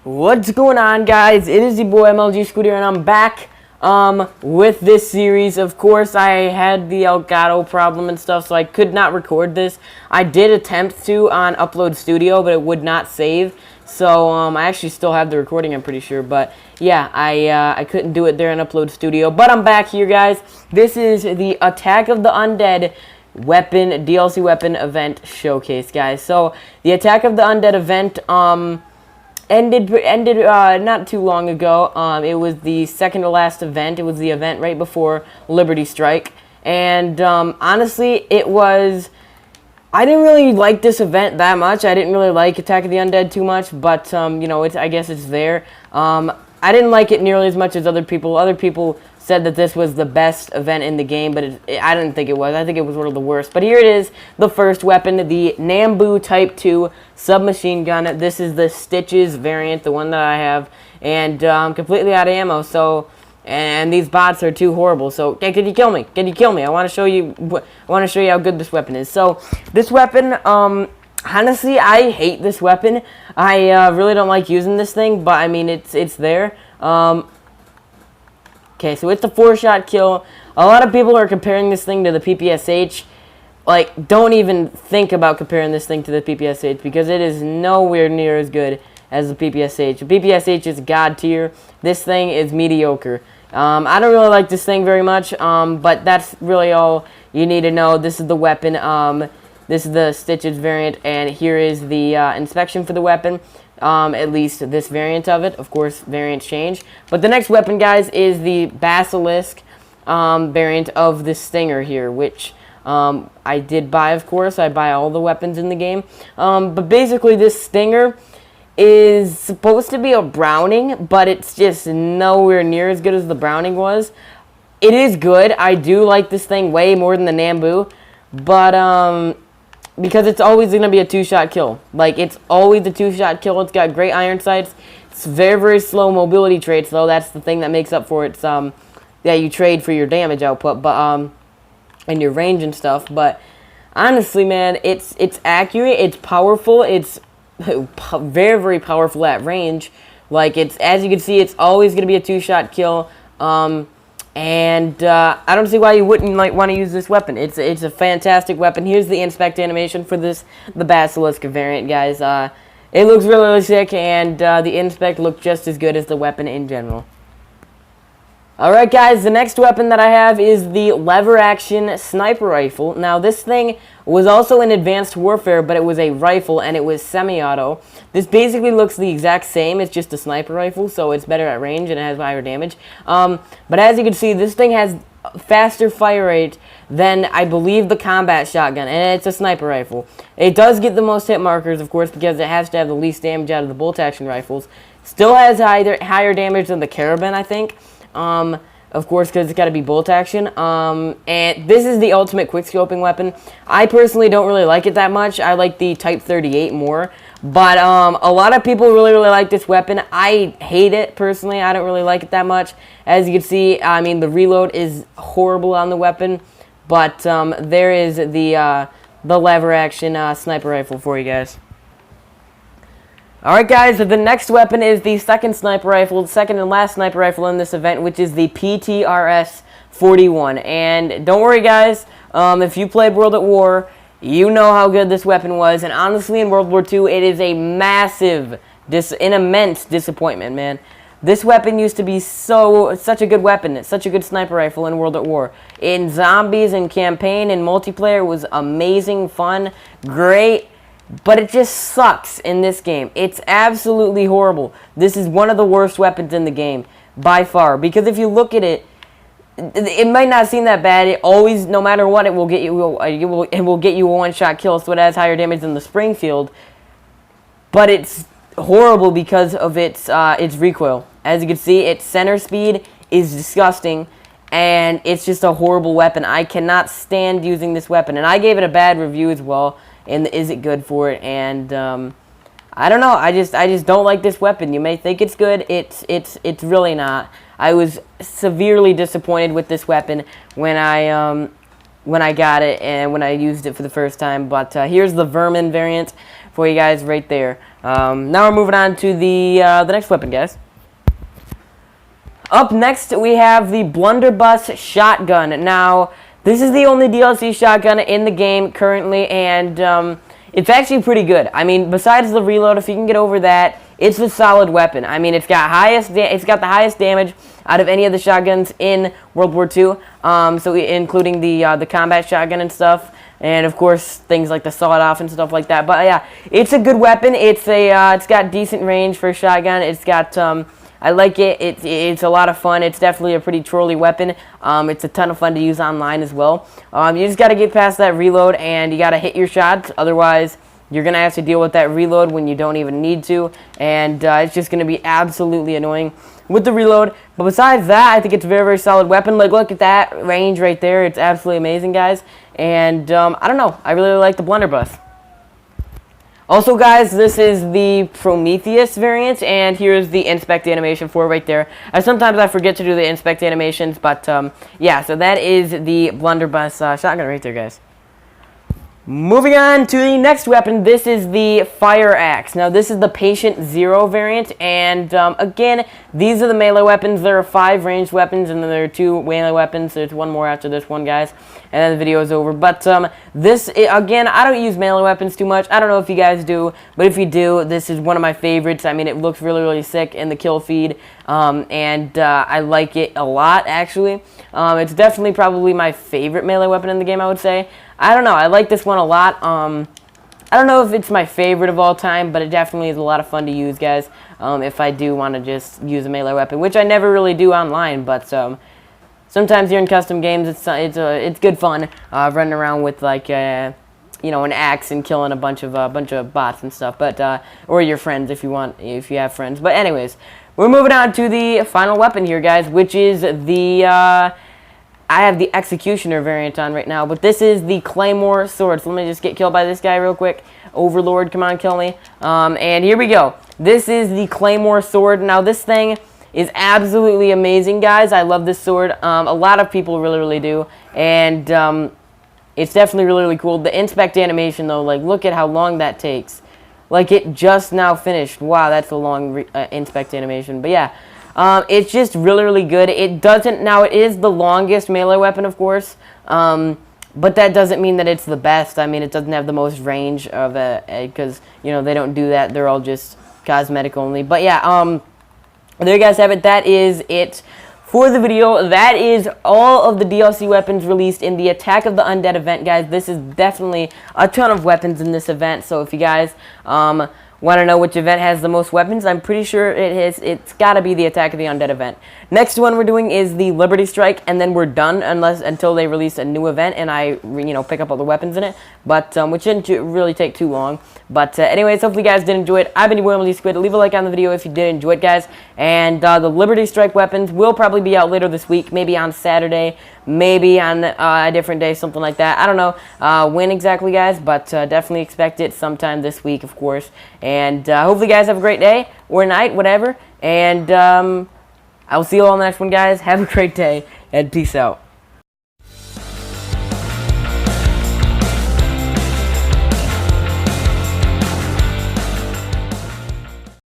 What's going on, guys? It is the boy MLG Scooter, and I'm back with this series. Of course, I had the Elgato problem and stuff, so I could not record this. I did attempt to on Upload Studio, but it would not save. So I actually still have the recording, I'm pretty sure. But yeah, I couldn't do it there in Upload Studio. But I'm back here, guys. This is the Attack of the Undead weapon DLC weapon event showcase, guys. So the Attack of the Undead event ended not too long ago. It was the second to last event. It was the event right before Liberty Strike, and honestly, I didn't really like this event that much. I didn't really like Attack of the Undead too much, but you know, I guess it's there. I didn't like it nearly as much as other people. Other people said that this was the best event in the game, but I didn't think it was. I think it was one of the worst. But here it is, the first weapon, the Nambu Type 2 submachine gun. This is the Stitches variant, the one that I have, and I'm completely out of ammo. So, and these bots are too horrible. So, hey, can you kill me? Can you kill me? I want to show you. I want to show you how good this weapon is. So, this weapon, honestly, I hate this weapon. I really don't like using this thing, but I mean, it's there. Okay, so it's the 4-shot kill. A lot of people are comparing this thing to the PPSH. Like, don't even think about comparing this thing to the PPSH because it is nowhere near as good as the PPSH. The PPSH is god tier. This thing is mediocre. I don't really like this thing very much, but that's really all you need to know. This is the weapon. This is the Stitches variant, and here is the inspection for the weapon. At least this variant of it. Of course, variants change. But the next weapon, guys, is the Basilisk variant of the Stinger here, which I did buy, of course. I buy all the weapons in the game. But basically, this Stinger is supposed to be a Browning, but it's just nowhere near as good as the Browning was. It is good. I do like this thing way more than the Nambu, but because it's always going to be a 2-shot kill. Like, it's always a 2-shot kill. It's got great iron sights. It's very, very slow mobility traits, though. That's the thing that makes up for it. Yeah, you trade for your damage output, but and your range and stuff. But honestly, man, it's accurate. It's powerful. It's very, very powerful at range. Like, as you can see, it's always going to be a 2-shot kill. And I don't see why you wouldn't want to use this weapon. It's a fantastic weapon. Here's the inspect animation for the Basilisk variant, guys. It looks really, really sick, and the inspect looked just as good as the weapon in general. Alright, guys, the next weapon that I have is the lever action sniper rifle. Now, this thing was also in Advanced Warfare, but it was a rifle, and it was semi-auto. This basically looks the exact same. It's just a sniper rifle, so it's better at range, and it has higher damage. But as you can see, this thing has faster fire rate than, I believe, the combat shotgun, and it's a sniper rifle. It does get the most hit markers, of course, because it has to have the least damage out of the bolt-action rifles. Still has higher damage than the Carabin, I think. Of course, because it's got to be bolt action. And this is the ultimate quickscoping weapon. I personally don't really like it that much. I like the Type 38 more. But a lot of people really, really like this weapon. I hate it, personally. I don't really like it that much. As you can see, I mean, the reload is horrible on the weapon. But there is the lever action sniper rifle for you guys. Alright, guys, so the next weapon is the second sniper rifle, the second and last sniper rifle in this event, which is the PTRS-41. And don't worry, guys, if you played World at War, you know how good this weapon was. And honestly, in World War II, it is a massive, an immense disappointment, man. This weapon used to be such a good weapon. It's such a good sniper rifle in World at War. In zombies and campaign and multiplayer, it was amazing, fun, great. But it just sucks in this game. It's absolutely horrible. This is one of the worst weapons in the game, by far. Because if you look at it, it might not seem that bad. It always, no matter what, it will get you. It will get you a 1-shot kill, so it has higher damage than the Springfield. But it's horrible because of its recoil. As you can see, its center speed is disgusting, and it's just a horrible weapon. I cannot stand using this weapon, and I gave it a bad review as well. And is it good for it? And I don't know. I just don't like this weapon. You may think it's good. It's really not. I was severely disappointed with this weapon when I got it and when I used it for the first time. But here's the Vermin variant for you guys right there. Now we're moving on to the next weapon, guys. Up next, we have the Blunderbuss Shotgun. Now, this is the only DLC shotgun in the game currently, and it's actually pretty good. I mean, besides the reload, if you can get over that, it's a solid weapon. I mean, it's got the highest damage out of any of the shotguns in World War II. So including the combat shotgun and stuff, and of course things like the sawed-off and stuff like that. But yeah, it's a good weapon. It's got decent range for a shotgun. It's got I like it. It's a lot of fun. It's definitely a pretty trolly weapon. It's a ton of fun to use online as well. You just got to get past that reload, and you got to hit your shots. Otherwise, you're going to have to deal with that reload when you don't even need to. And it's just going to be absolutely annoying with the reload. But besides that, I think it's a very, very solid weapon. Like, look at that range right there. It's absolutely amazing, guys. And I don't know. I really like the Blunderbuss. Also, guys, this is the Prometheus variant, and here's the inspect animation for it right there. Sometimes I forget to do the inspect animations, but yeah, so that is the Blunderbuss shotgun right there, guys. Moving on to the next weapon, this is the Fire Axe. Now, this is the Patient Zero variant, and again, these are the melee weapons. There are 5 ranged weapons, and then there are 2 melee weapons. There's one more after this one, guys, and then the video is over. But again, I don't use melee weapons too much. I don't know if you guys do, but if you do, this is one of my favorites. I mean, it looks really, really sick in the kill feed, and I like it a lot, actually. It's definitely probably my favorite melee weapon in the game, I would say. I don't know. I like this one a lot. I don't know if it's my favorite of all time, but it definitely is a lot of fun to use, guys. If I do want to just use a melee weapon, which I never really do online, but sometimes here in custom games, it's good fun running around with like an axe and killing a bunch of bots and stuff. But or your friends if you have friends. But anyways, we're moving on to the final weapon here, guys, which is the I have the Executioner variant on right now, but this is the Claymore Sword. So let me just get killed by this guy real quick. Overlord, come on, kill me. And here we go. This is the Claymore Sword. Now, this thing is absolutely amazing, guys. I love this sword. A lot of people really, really do. And it's definitely really, really cool. The inspect animation, though, like, look at how long that takes. Like, it just now finished. Wow, that's a long inspect animation. But yeah. It's just really, really good. It is the longest melee weapon, of course, but that doesn't mean that it's the best. I mean, it doesn't have the most range of it, because, they don't do that. They're all just cosmetic only. But yeah, there you guys have it. That is it for the video. That is all of the DLC weapons released in the Attack of the Undead event, guys. This is definitely a ton of weapons in this event, so if you guys, want to know which event has the most weapons? I'm pretty sure it's got to be the Attack of the Undead event. Next one we're doing is the Liberty Strike, and then we're done until they release a new event and I pick up all the weapons in it. But which shouldn't really take too long. But anyways, hopefully you guys did enjoy it. I've been your boy, Squid. Leave a like on the video if you did enjoy it, guys. And the Liberty Strike weapons will probably be out later this week, maybe on Saturday, maybe on a different day, something like that. I don't know when exactly, guys, but definitely expect it sometime this week, of course. And hopefully you guys have a great day or night, whatever. And I will see you all in the next one, guys. Have a great day, and peace out.